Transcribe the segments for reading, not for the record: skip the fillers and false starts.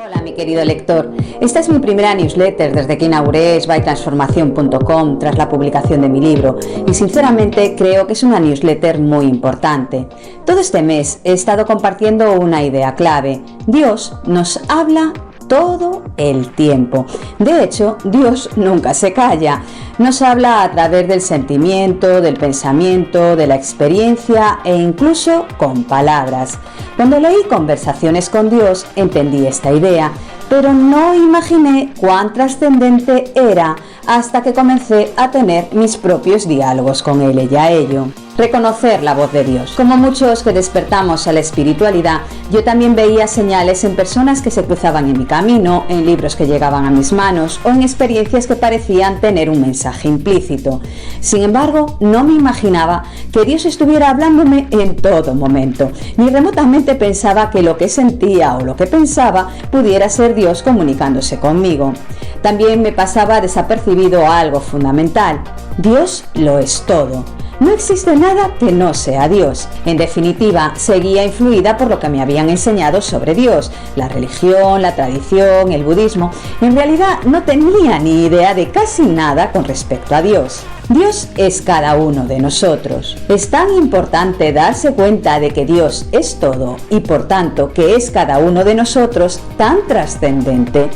Hola mi querido lector, esta es mi primera newsletter desde que inauguré sbytransformacion.com tras la publicación de mi libro y sinceramente creo que es una newsletter muy importante. Todo este mes he estado compartiendo una idea clave: Dios nos habla todo el tiempo. De hecho, Dios nunca se calla. Nos habla a través del sentimiento, del pensamiento, de la experiencia e incluso con palabras. Cuando leí Conversaciones con Dios, entendí esta idea, pero no imaginé cuán trascendente era hasta que comencé a tener mis propios diálogos con Él y a ello. Reconocer la voz de Dios. Como muchos que despertamos a la espiritualidad, yo también veía señales en personas que se cruzaban en mi camino, en libros que llegaban a mis manos o en experiencias que parecían tener un mensaje implícito. Sin embargo, no me imaginaba que Dios estuviera hablándome en todo momento, ni remotamente pensaba que lo que sentía o lo que pensaba pudiera ser Dios comunicándose conmigo. También me pasaba desapercibido algo fundamental: Dios lo es todo. No existe nada que no sea Dios. En definitiva, seguía influida por lo que me habían enseñado sobre Dios, la religión, la tradición, el budismo. En realidad no tenía ni idea de casi nada con respecto a Dios. Dios es cada uno de nosotros. Es tan importante darse cuenta de que Dios es todo y por tanto que es cada uno de nosotros tan trascendente.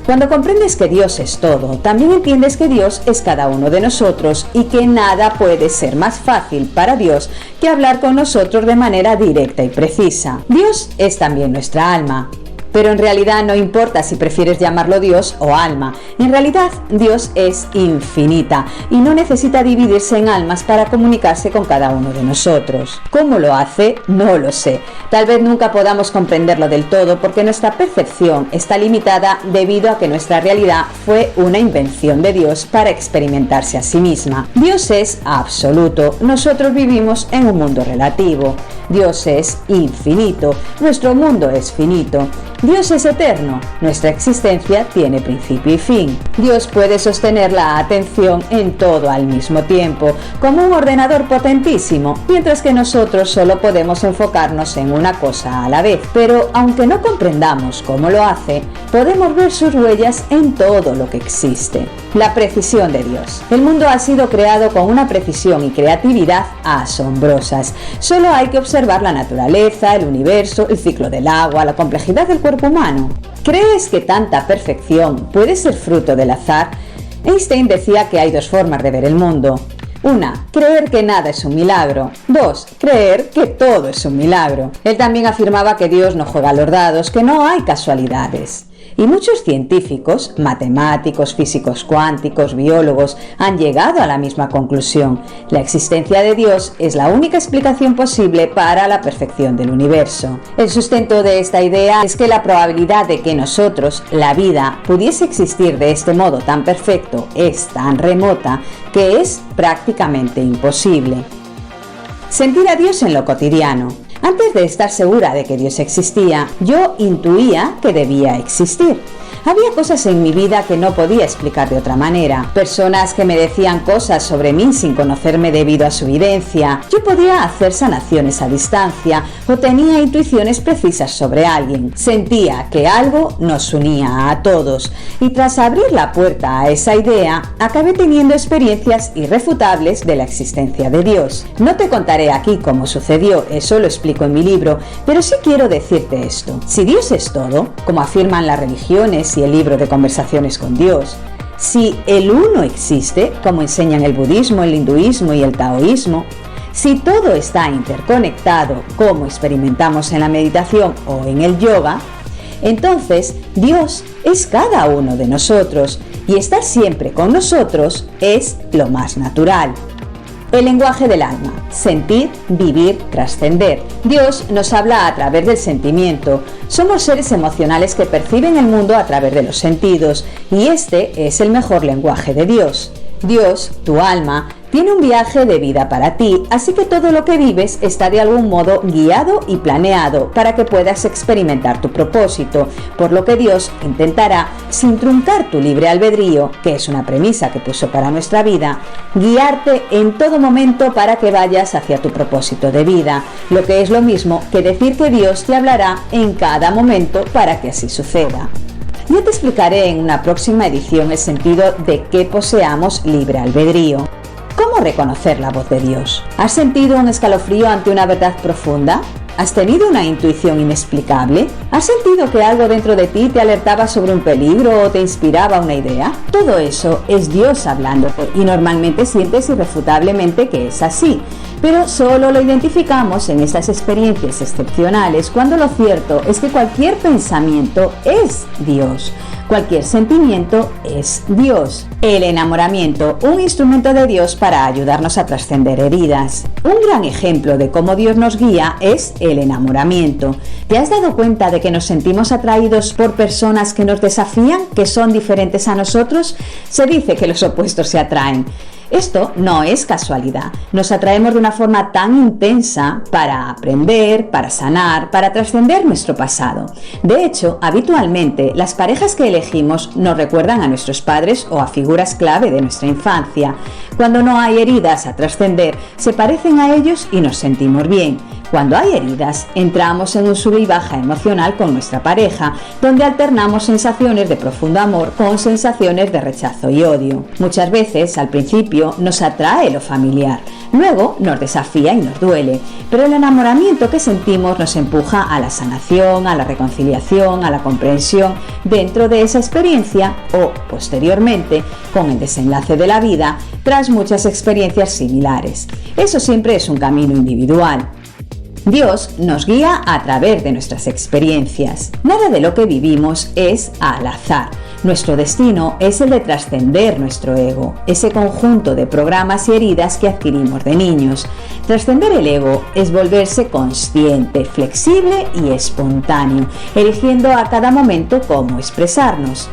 Cuando comprendes que Dios es todo, también entiendes que Dios es cada uno de nosotros y que nada puede ser más fácil para Dios que hablar con nosotros de manera directa y precisa. Dios es también nuestra alma. Pero en realidad no importa si prefieres llamarlo Dios o alma. En realidad, Dios es infinita y no necesita dividirse en almas para comunicarse con cada uno de nosotros. ¿Cómo lo hace? No lo sé. Tal vez nunca podamos comprenderlo del todo porque nuestra percepción está limitada debido a que nuestra realidad fue una invención de Dios para experimentarse a sí misma. Dios es absoluto. Nosotros vivimos en un mundo relativo. Dios es infinito. Nuestro mundo es finito. Dios es eterno, nuestra existencia tiene principio y fin. Dios puede sostener la atención en todo al mismo tiempo, como un ordenador potentísimo, mientras que nosotros solo podemos enfocarnos en una cosa a la vez. Pero aunque no comprendamos cómo lo hace, podemos ver sus huellas en todo lo que existe. La precisión de Dios. El mundo ha sido creado con una precisión y creatividad asombrosas. Solo hay que observar la naturaleza, el universo, el ciclo del agua, la complejidad del cuerpo humano. ¿Crees que tanta perfección puede ser fruto del azar? Einstein decía que hay dos formas de ver el mundo. Una, creer que nada es un milagro. 2, creer que todo es un milagro. Él también afirmaba que Dios no juega a los dados, que no hay casualidades. Y muchos científicos, matemáticos, físicos cuánticos, biólogos, han llegado a la misma conclusión. La existencia de Dios es la única explicación posible para la perfección del universo. El sustento de esta idea es que la probabilidad de que nosotros, la vida, pudiese existir de este modo tan perfecto es tan remota que es prácticamente imposible. Sentir a Dios en lo cotidiano. Antes de estar segura de que Dios existía, yo intuía que debía existir. Había cosas en mi vida que no podía explicar de otra manera. Personas que me decían cosas sobre mí sin conocerme debido a su evidencia. Yo podía hacer sanaciones a distancia o tenía intuiciones precisas sobre alguien. Sentía que algo nos unía a todos y tras abrir la puerta a esa idea, acabé teniendo experiencias irrefutables de la existencia de Dios. No te contaré aquí cómo sucedió, eso lo explico en mi libro, pero sí quiero decirte esto. Si Dios es todo, como afirman las religiones y el libro de Conversaciones con Dios, si el uno existe, como enseñan el budismo, el hinduismo y el taoísmo, si todo está interconectado, como experimentamos en la meditación o en el yoga, entonces Dios es cada uno de nosotros y estar siempre con nosotros es lo más natural. El lenguaje del alma. Sentir, vivir, trascender. Dios nos habla a través del sentimiento. Somos seres emocionales que perciben el mundo a través de los sentidos y este es el mejor lenguaje de Dios. Dios, tu alma, tiene un viaje de vida para ti, así que todo lo que vives está de algún modo guiado y planeado para que puedas experimentar tu propósito, por lo que Dios intentará, sin truncar tu libre albedrío, que es una premisa que puso para nuestra vida, guiarte en todo momento para que vayas hacia tu propósito de vida, lo que es lo mismo que decir que Dios te hablará en cada momento para que así suceda. Yo te explicaré en una próxima edición el sentido de que poseamos libre albedrío. ¿Cómo reconocer la voz de Dios? ¿Has sentido un escalofrío ante una verdad profunda? ¿Has tenido una intuición inexplicable? ¿Has sentido que algo dentro de ti te alertaba sobre un peligro o te inspiraba una idea? Todo eso es Dios hablándote y normalmente sientes irrefutablemente que es así, pero solo lo identificamos en estas experiencias excepcionales cuando lo cierto es que cualquier pensamiento es Dios. Cualquier sentimiento es Dios. El enamoramiento, un instrumento de Dios para ayudarnos a trascender heridas. Un gran ejemplo de cómo Dios nos guía es el enamoramiento. ¿Te has dado cuenta de que nos sentimos atraídos por personas que nos desafían, que son diferentes a nosotros? Se dice que los opuestos se atraen. Esto no es casualidad. Nos atraemos de una forma tan intensa para aprender, para sanar, para trascender nuestro pasado. De hecho, habitualmente, las parejas que elegimos nos recuerdan a nuestros padres o a figuras clave de nuestra infancia. Cuando no hay heridas a trascender, se parecen a ellos y nos sentimos bien. Cuando hay heridas, entramos en un sube y baja emocional con nuestra pareja, donde alternamos sensaciones de profundo amor con sensaciones de rechazo y odio. Muchas veces, al principio, nos atrae lo familiar, luego nos desafía y nos duele, pero el enamoramiento que sentimos nos empuja a la sanación, a la reconciliación, a la comprensión dentro de esa experiencia o, posteriormente, con el desenlace de la vida, tras muchas experiencias similares. Eso siempre es un camino individual. Dios nos guía a través de nuestras experiencias. Nada de lo que vivimos es al azar. Nuestro destino es el de trascender nuestro ego, ese conjunto de programas y heridas que adquirimos de niños. Trascender el ego es volverse consciente, flexible y espontáneo, eligiendo a cada momento cómo expresarnos.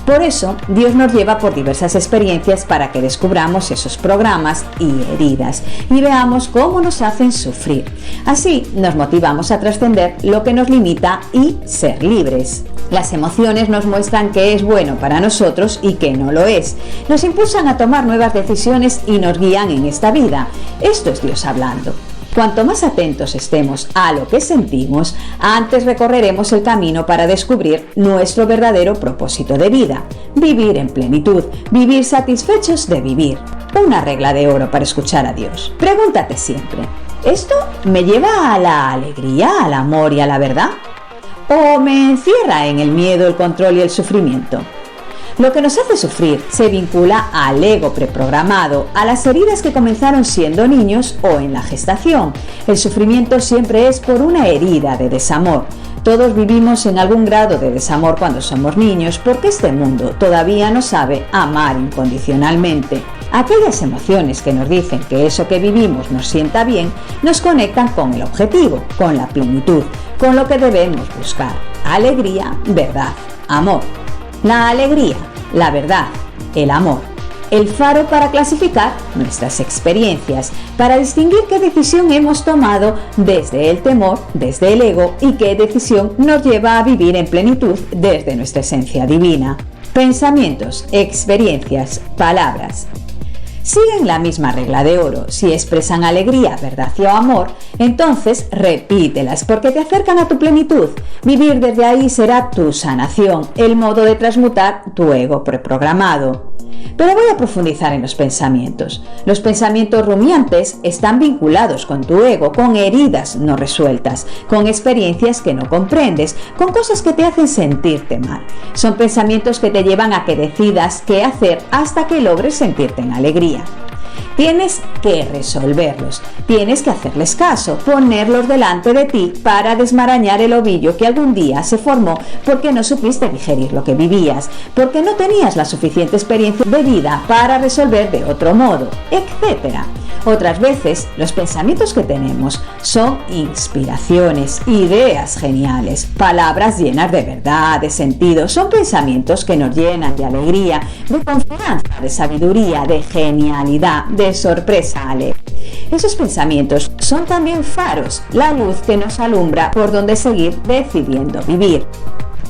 Por eso, Dios nos lleva por diversas experiencias para que descubramos esos programas y heridas y veamos cómo nos hacen sufrir. Así nos motivamos a trascender lo que nos limita y ser libres. Las emociones nos muestran qué es bueno para nosotros y qué no lo es. Nos impulsan a tomar nuevas decisiones y nos guían en esta vida. Esto es Dios hablando. Cuanto más atentos estemos a lo que sentimos, antes recorreremos el camino para descubrir nuestro verdadero propósito de vida. Vivir en plenitud, vivir satisfechos de vivir. Una regla de oro para escuchar a Dios. Pregúntate siempre, ¿esto me lleva a la alegría, al amor y a la verdad? ¿O me encierra en el miedo, el control y el sufrimiento? Lo que nos hace sufrir se vincula al ego preprogramado, a las heridas que comenzaron siendo niños o en la gestación. El sufrimiento siempre es por una herida de desamor. Todos vivimos en algún grado de desamor cuando somos niños porque este mundo todavía no sabe amar incondicionalmente. Aquellas emociones que nos dicen que eso que vivimos nos sienta bien, nos conectan con el objetivo, con la plenitud, con lo que debemos buscar. Alegría, verdad, amor. La alegría, la verdad, el amor. El faro para clasificar nuestras experiencias, para distinguir qué decisión hemos tomado desde el temor, desde el ego y qué decisión nos lleva a vivir en plenitud desde nuestra esencia divina. Pensamientos, experiencias, palabras. Siguen la misma regla de oro. Si expresan alegría, verdad o amor, entonces repítelas porque te acercan a tu plenitud. Vivir desde ahí será tu sanación, el modo de transmutar tu ego preprogramado. Pero voy a profundizar en los pensamientos. Los pensamientos rumiantes están vinculados con tu ego, con heridas no resueltas, con experiencias que no comprendes, con cosas que te hacen sentirte mal. Son pensamientos que te llevan a que decidas qué hacer hasta que logres sentirte en alegría. Tienes que resolverlos, tienes que hacerles caso, ponerlos delante de ti para desmarañar el ovillo que algún día se formó porque no supiste digerir lo que vivías, porque no tenías la suficiente experiencia de vida para resolver de otro modo, etc. Otras veces, los pensamientos que tenemos son inspiraciones, ideas geniales, palabras llenas de verdad, de sentido. Son pensamientos que nos llenan de alegría, de confianza, de sabiduría, de genialidad, de sorpresa alegre. Esos pensamientos son también faros, la luz que nos alumbra por donde seguir decidiendo vivir.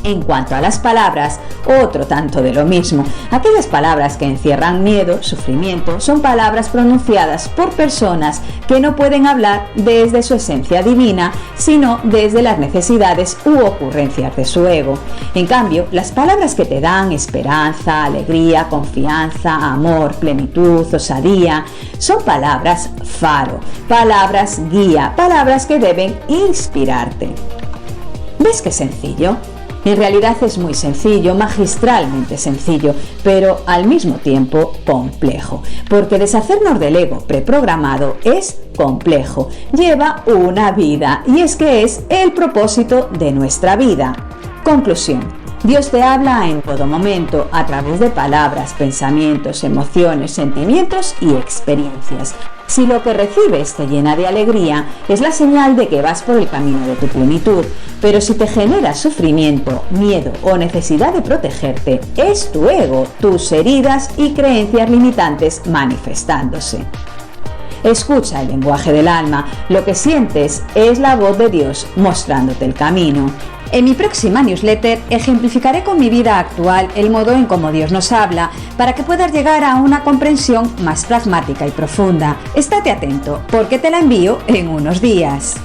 En cuanto a las palabras, otro tanto de lo mismo. Aquellas palabras que encierran miedo, sufrimiento, son palabras pronunciadas por personas que no pueden hablar desde su esencia divina, sino desde las necesidades u ocurrencias de su ego. En cambio, las palabras que te dan esperanza, alegría, confianza, amor, plenitud, osadía, son palabras faro, palabras guía, palabras que deben inspirarte. ¿Ves qué sencillo? En realidad es muy sencillo, magistralmente sencillo, pero al mismo tiempo complejo, porque deshacernos del ego preprogramado es complejo, lleva una vida y es que es el propósito de nuestra vida. Conclusión. Dios te habla en todo momento a través de palabras, pensamientos, emociones, sentimientos y experiencias. Si lo que recibes te llena de alegría, es la señal de que vas por el camino de tu plenitud. Pero si te genera sufrimiento, miedo o necesidad de protegerte, es tu ego, tus heridas y creencias limitantes manifestándose. Escucha el lenguaje del alma, lo que sientes es la voz de Dios mostrándote el camino. En mi próxima newsletter ejemplificaré con mi vida actual el modo en cómo Dios nos habla para que puedas llegar a una comprensión más pragmática y profunda. Estate atento porque te la envío en unos días.